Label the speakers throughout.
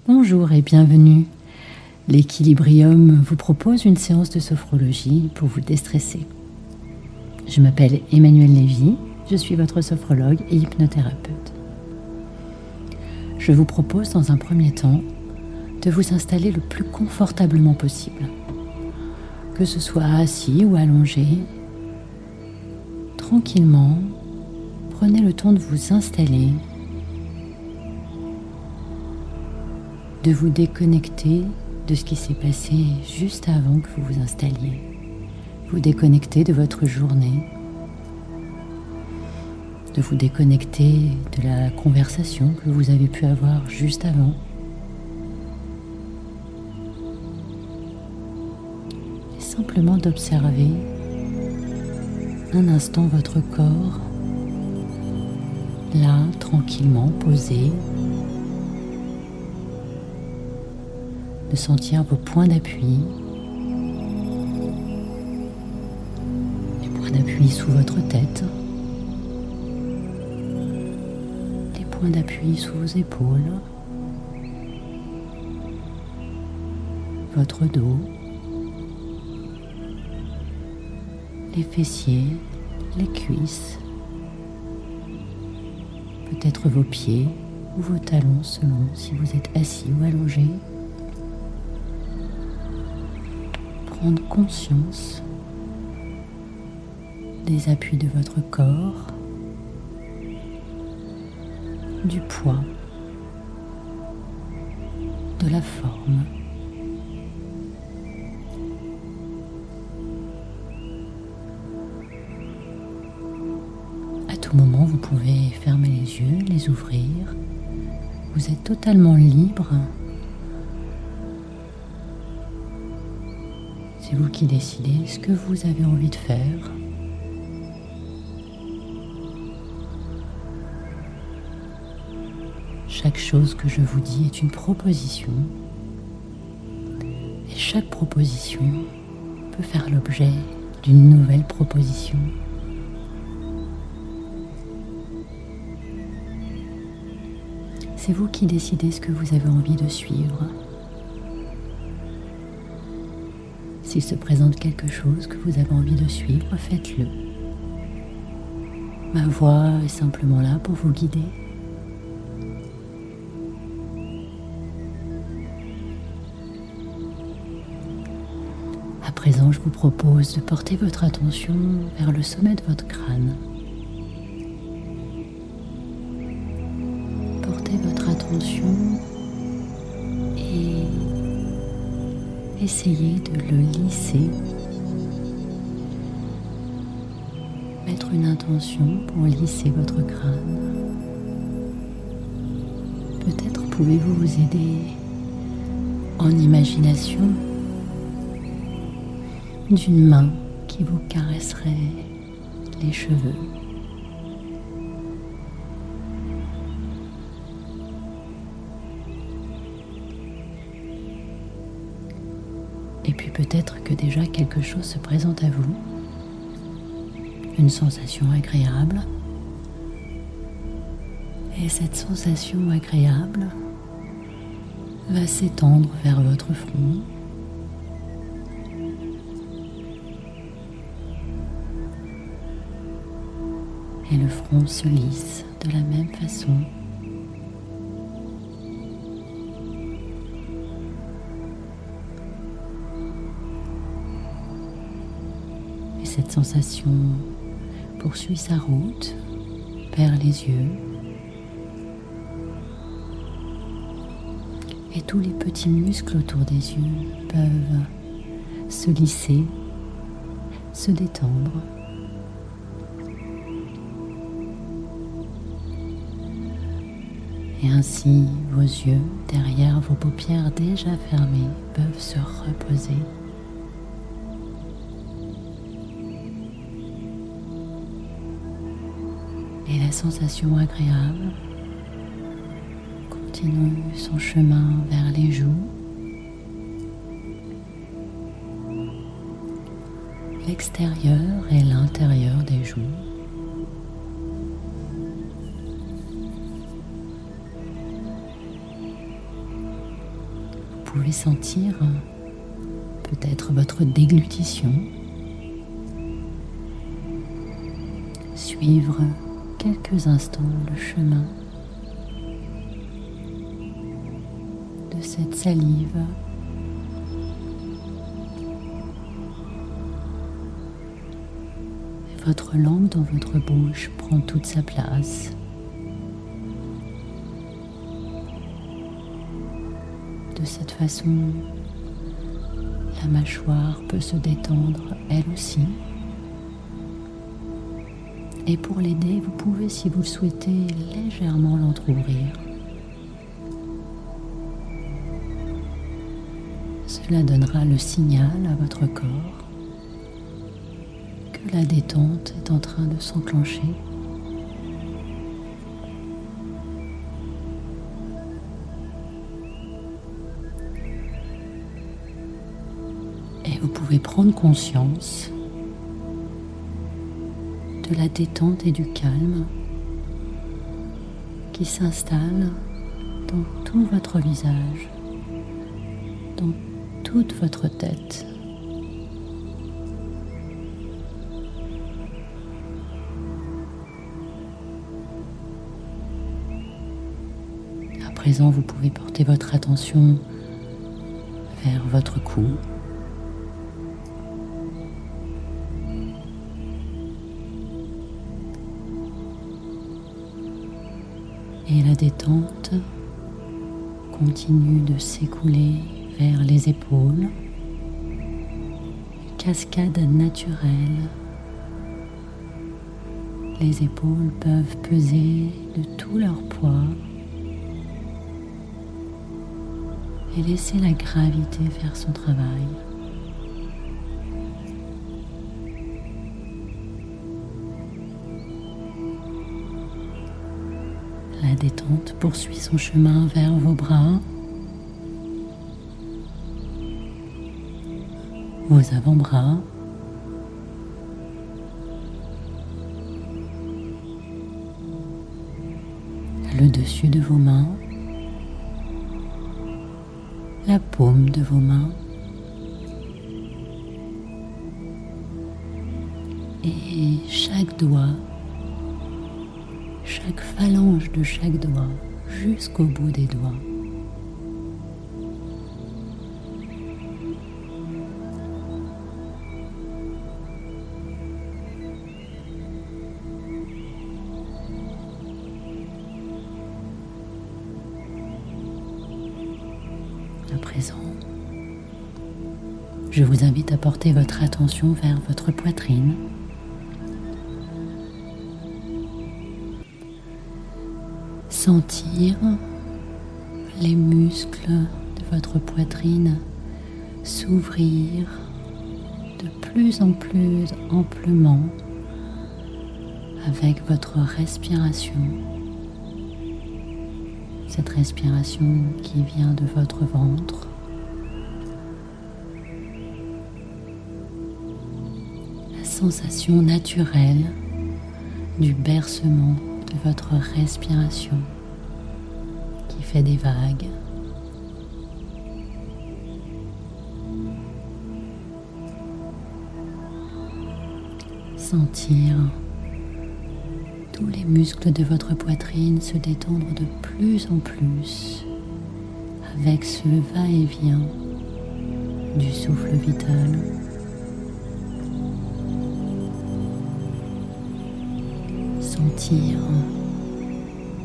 Speaker 1: Bonjour et bienvenue. L'Équilibrium vous propose une séance de sophrologie pour vous déstresser. Je m'appelle Emmanuelle Lévy, je suis votre sophrologue et hypnothérapeute. Je vous propose dans un premier temps de vous installer le plus confortablement possible. Que ce soit assis ou allongé, tranquillement, prenez le temps de vous installer, de vous déconnecter de ce qui s'est passé juste avant que vous vous installiez. Vous déconnecter de votre journée, de vous déconnecter de la conversation que vous avez pu avoir juste avant. Et simplement d'observer un instant votre corps, là, tranquillement, posé, de sentir vos points d'appui, les points d'appui sous votre tête, les points d'appui sous vos épaules, votre dos, les fessiers, les cuisses, peut-être vos pieds ou vos talons selon si vous êtes assis ou allongé. Prendre conscience des appuis de votre corps, du poids, de la forme. À tout moment, vous pouvez fermer les yeux, les ouvrir. Vous êtes totalement libre. C'est vous qui décidez ce que vous avez envie de faire. Chaque chose que je vous dis est une proposition. Et chaque proposition peut faire l'objet d'une nouvelle proposition. C'est vous qui décidez ce que vous avez envie de suivre. S'il se présente quelque chose que vous avez envie de suivre, faites-le. Ma voix est simplement là pour vous guider. À présent, je vous propose de porter votre attention vers le sommet de votre crâne. Portez votre attention et essayez de le lisser. Mettre une intention pour lisser votre crâne. Peut-être pouvez-vous vous aider en imagination d'une main qui vous caresserait les cheveux. Et puis peut-être que déjà quelque chose se présente à vous, une sensation agréable. Et cette sensation agréable va s'étendre vers votre front. Et le front se lisse de la même façon. Et cette sensation poursuit sa route vers les yeux. Et tous les petits muscles autour des yeux peuvent se lisser, se détendre. Et ainsi, vos yeux, derrière vos paupières déjà fermées, peuvent se reposer. Et la sensation agréable continue son chemin vers les joues, l'extérieur et l'intérieur des joues. pouvez sentir peut-être votre déglutition. Suivre quelques instants le chemin de cette salive. Et votre langue dans votre bouche prend toute sa place. De cette façon, la mâchoire peut se détendre elle aussi. Et pour l'aider, vous pouvez, si vous le souhaitez, légèrement l'entrouvrir. Cela donnera le signal à votre corps que la détente est en train de s'enclencher. Et vous pouvez prendre conscience de la détente et du calme qui s'installe dans tout votre visage, dans toute votre tête. À présent, vous pouvez porter votre attention vers votre cou. Et la détente continue de s'écouler vers les épaules. Une cascade naturelle. Les épaules peuvent peser de tout leur poids et laisser la gravité faire son travail. La détente poursuit son chemin vers vos bras, vos avant-bras, le dessus de vos mains, la paume de vos mains et chaque doigt, chaque phalange de chaque doigt jusqu'au bout des doigts. À présent, je vous invite à porter votre attention vers votre poitrine. Sentir les muscles de votre poitrine s'ouvrir de plus en plus amplement avec votre respiration. Cette respiration qui vient de votre ventre. La sensation naturelle du bercement de votre respiration qui fait des vagues. Sentir tous les muscles de votre poitrine se détendre de plus en plus avec ce va-et-vient du souffle vital. Sentir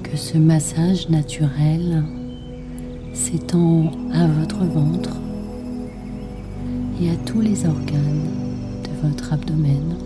Speaker 1: que ce massage naturel s'étend à votre ventre et à tous les organes de votre abdomen.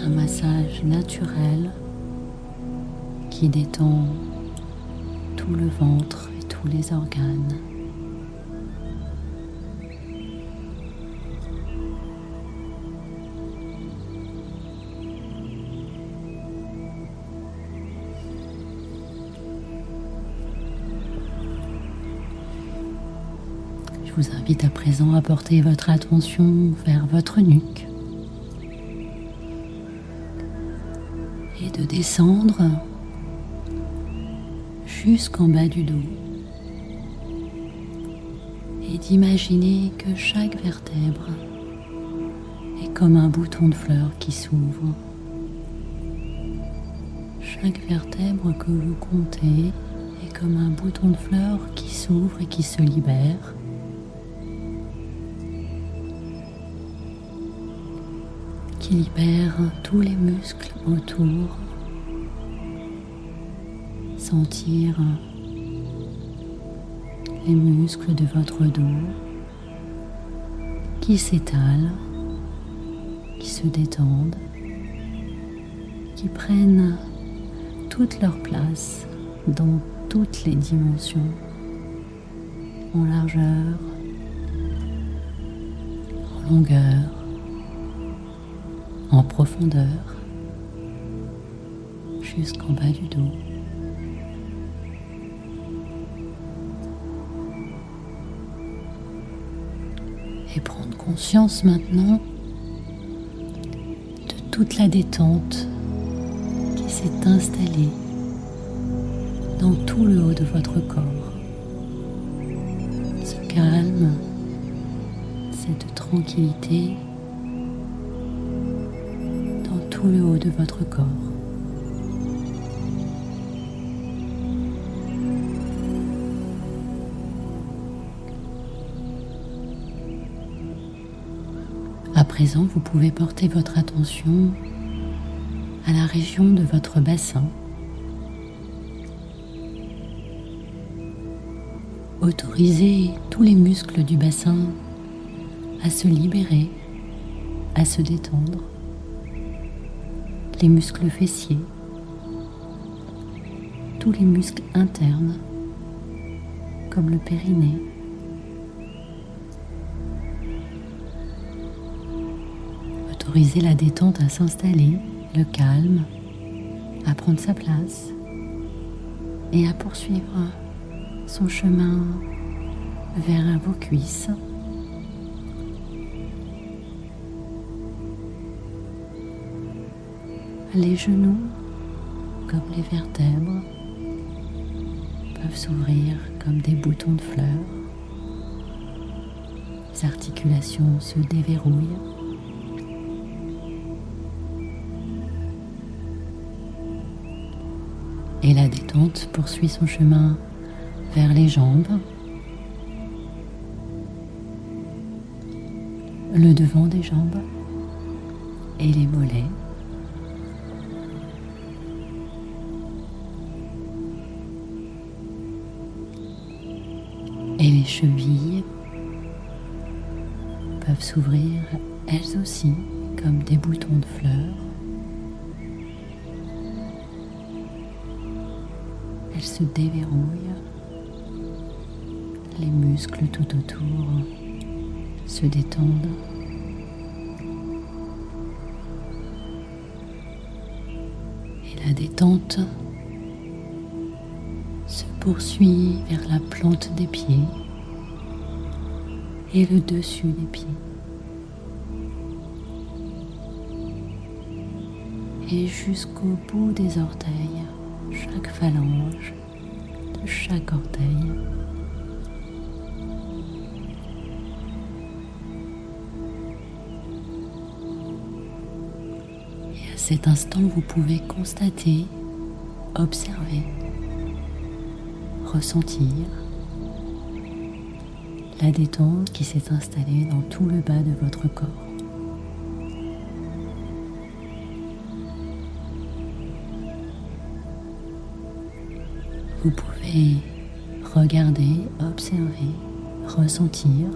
Speaker 1: Un massage naturel qui détend tout le ventre et tous les organes. Je vous invite à présent à porter votre attention vers votre nuque. Et de descendre jusqu'en bas du dos, d'imaginer que chaque vertèbre est comme un bouton de fleur qui s'ouvre. Chaque vertèbre que vous comptez est comme un bouton de fleur qui s'ouvre et qui se libère. Qui libère tous les muscles autour. Sentir les muscles de votre dos qui s'étalent, qui se détendent, qui prennent toute leur place dans toutes les dimensions, en largeur, en longueur, en profondeur, jusqu'en bas du dos. Et prendre conscience maintenant de toute la détente qui s'est installée dans tout le haut de votre corps. Ce calme, cette tranquillité dans tout le haut de votre corps. À présent, vous pouvez porter votre attention à la région de votre bassin. Autorisez tous les muscles du bassin à se libérer, à se détendre. Les muscles fessiers, tous les muscles internes, comme le périnée. Autorisez la détente à s'installer, le calme à prendre sa place et à poursuivre son chemin vers vos cuisses. Les genoux, comme les vertèbres, peuvent s'ouvrir comme des boutons de fleurs. Les articulations se déverrouillent. Et la détente poursuit son chemin vers les jambes, le devant des jambes et les mollets. Et les chevilles peuvent s'ouvrir elles aussi comme des boutons de fleurs. Elles se déverrouillent, les muscles tout autour se détendent. Et la détente se poursuit vers la plante des pieds et le dessus des pieds. Et jusqu'au bout des orteils, chaque phalange de chaque orteil. Et à cet instant, vous pouvez constater, observer, ressentir la détente qui s'est installée dans tout le bas de votre corps. Vous pouvez regarder, observer, ressentir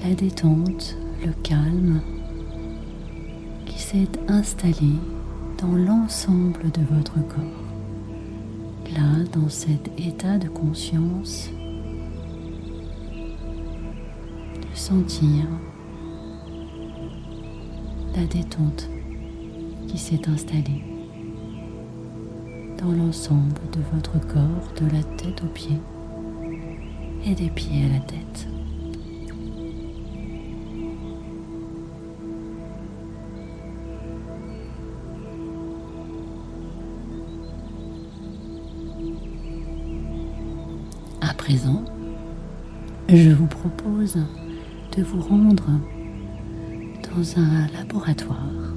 Speaker 1: la détente, le calme qui s'est installé dans l'ensemble de votre corps. Là, dans cet état de conscience, de sentir la détente qui s'est installée dans l'ensemble de votre corps, de la tête aux pieds et des pieds à la tête. À présent, je vous propose de vous rendre dans un laboratoire.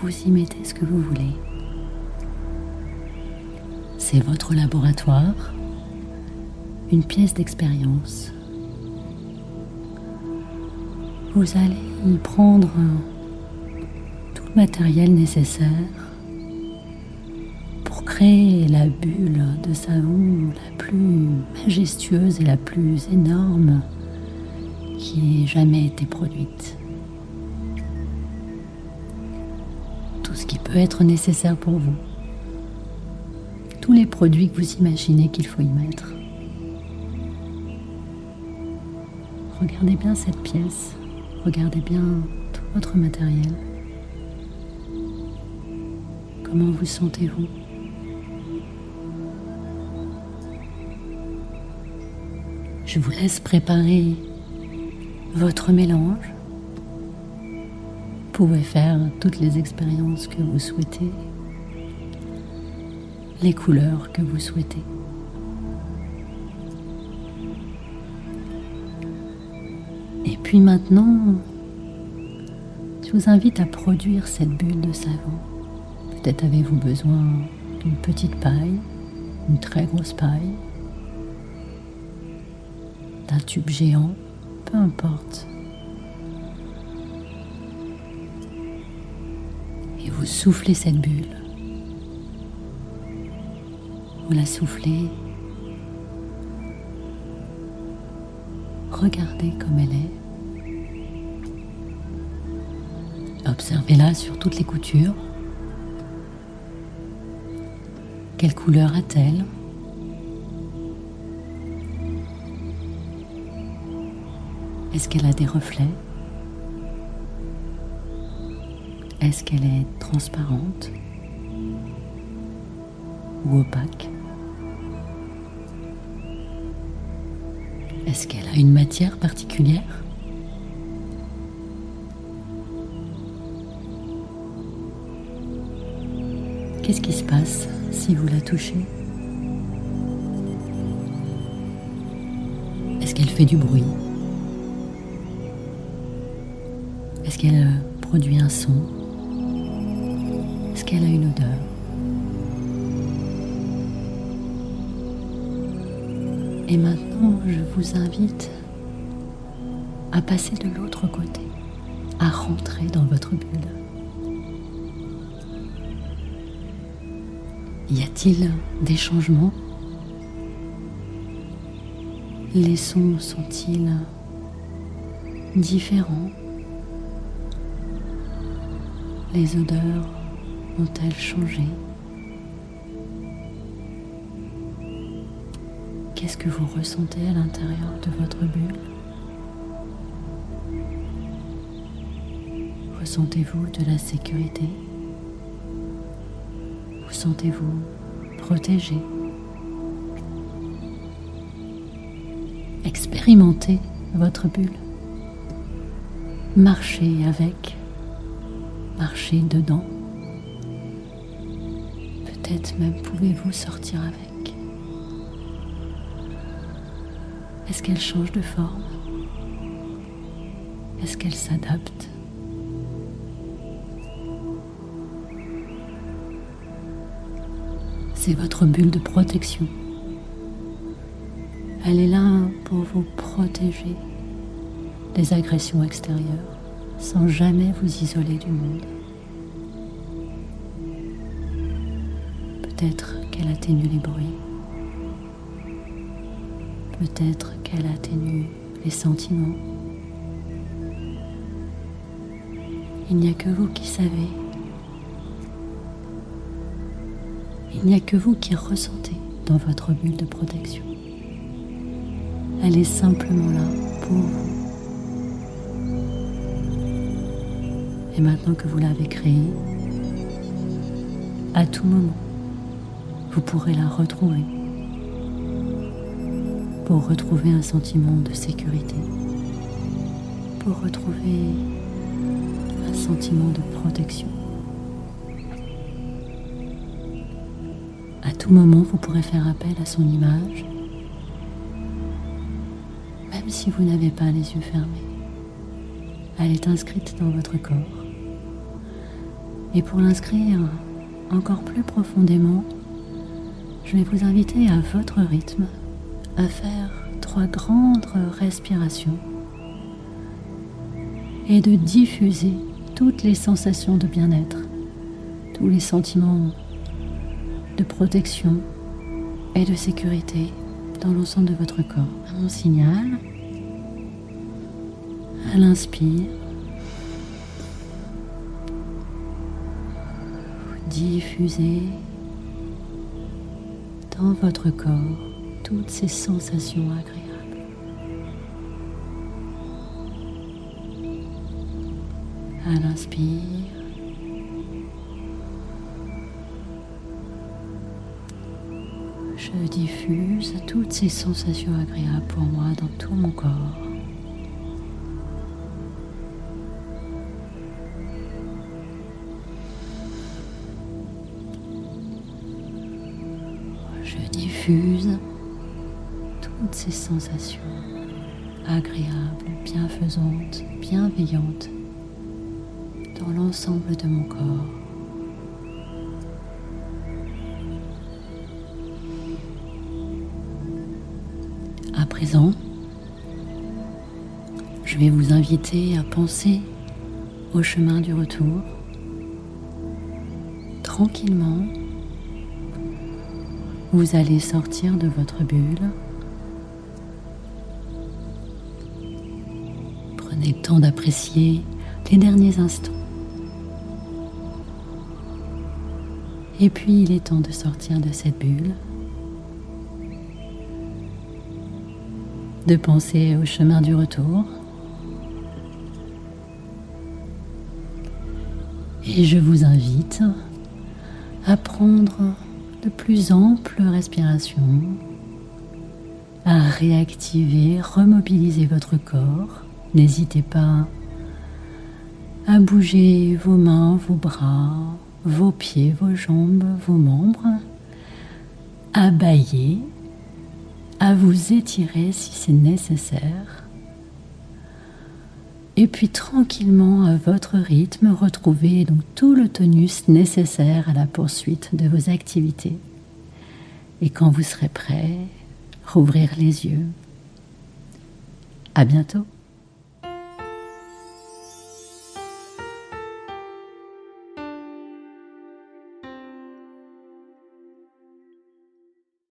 Speaker 1: Vous y mettez ce que vous voulez. C'est votre laboratoire, une pièce d'expérience. Vous allez y prendre tout le matériel nécessaire pour créer la bulle de savon la plus majestueuse et la plus énorme qui ait jamais été produite. Tout ce qui peut être nécessaire pour vous. Tous les produits que vous imaginez qu'il faut y mettre. Regardez bien cette pièce. Regardez bien tout votre matériel. Comment vous sentez-vous ? Je vous laisse préparer votre mélange. Vous pouvez faire toutes les expériences que vous souhaitez, les couleurs que vous souhaitez. Et puis maintenant, je vous invite à produire cette bulle de savon. Peut-être avez-vous besoin d'une petite paille, une très grosse paille, d'un tube géant, peu importe. Et vous soufflez cette bulle. Vous la soufflez. Regardez comme elle est. Observez-la sur toutes les coutures. Quelle couleur a-t-elle ? Est-ce qu'elle a des reflets ? Est-ce qu'elle est transparente ou opaque ? Est-ce qu'elle a une matière particulière ? Qu'est-ce qui se passe si vous la touchez ? Est-ce qu'elle fait du bruit ? Est-ce qu'elle produit un son ? Est-ce qu'elle a une odeur ? Et maintenant, je vous invite à passer de l'autre côté, à rentrer dans votre bulle. Y a-t-il des changements ? Les sons sont-ils différents ? Les odeurs ont-elles changé ? Qu'est-ce que vous ressentez à l'intérieur de votre bulle ? Ressentez-vous de la sécurité ? Vous sentez-vous protégé ? Expérimentez votre bulle. Marchez avec. Marchez dedans. Peut-être même pouvez-vous sortir avec. Est-ce qu'elle change de forme ? Est-ce qu'elle s'adapte ? C'est votre bulle de protection. Elle est là pour vous protéger des agressions extérieures sans jamais vous isoler du monde. Peut-être qu'elle atténue les bruits. Peut-être qu'elle atténue les sentiments. Il n'y a que vous qui savez. Il n'y a que vous qui ressentez dans votre bulle de protection. Elle est simplement là pour vous. Et maintenant que vous l'avez créée, à tout moment, vous pourrez la retrouver pour retrouver un sentiment de sécurité, pour retrouver un sentiment de protection. À tout moment, vous pourrez faire appel à son image si vous n'avez pas les yeux fermés. Elle est inscrite dans votre corps. Et pour l'inscrire encore plus profondément, je vais vous inviter à votre rythme à faire 3 grandes respirations et de diffuser toutes les sensations de bien-être, tous les sentiments de protection et de sécurité dans l'ensemble de votre corps. À mon signal, à l'inspire, vous diffusez dans votre corps toutes ces sensations agréables. À l'inspire, je diffuse toutes ces sensations agréables pour moi dans tout mon corps. Je diffuse toutes ces sensations agréables, bienfaisantes, bienveillantes dans l'ensemble de mon corps. À présent, je vais vous inviter à penser au chemin du retour. Tranquillement, vous allez sortir de votre bulle. Prenez le temps d'apprécier les derniers instants. Et puis, il est temps de sortir de cette bulle, de penser au chemin du retour. Et je vous invite à prendre de plus amples respirations, à réactiver, remobiliser votre corps. N'hésitez pas à bouger vos mains, vos bras, vos pieds, vos jambes, vos membres, à bâiller, à vous étirer si c'est nécessaire. Et puis tranquillement, à votre rythme, retrouvez donc tout le tonus nécessaire à la poursuite de vos activités. Et quand vous serez prêt, rouvrir les yeux. À bientôt.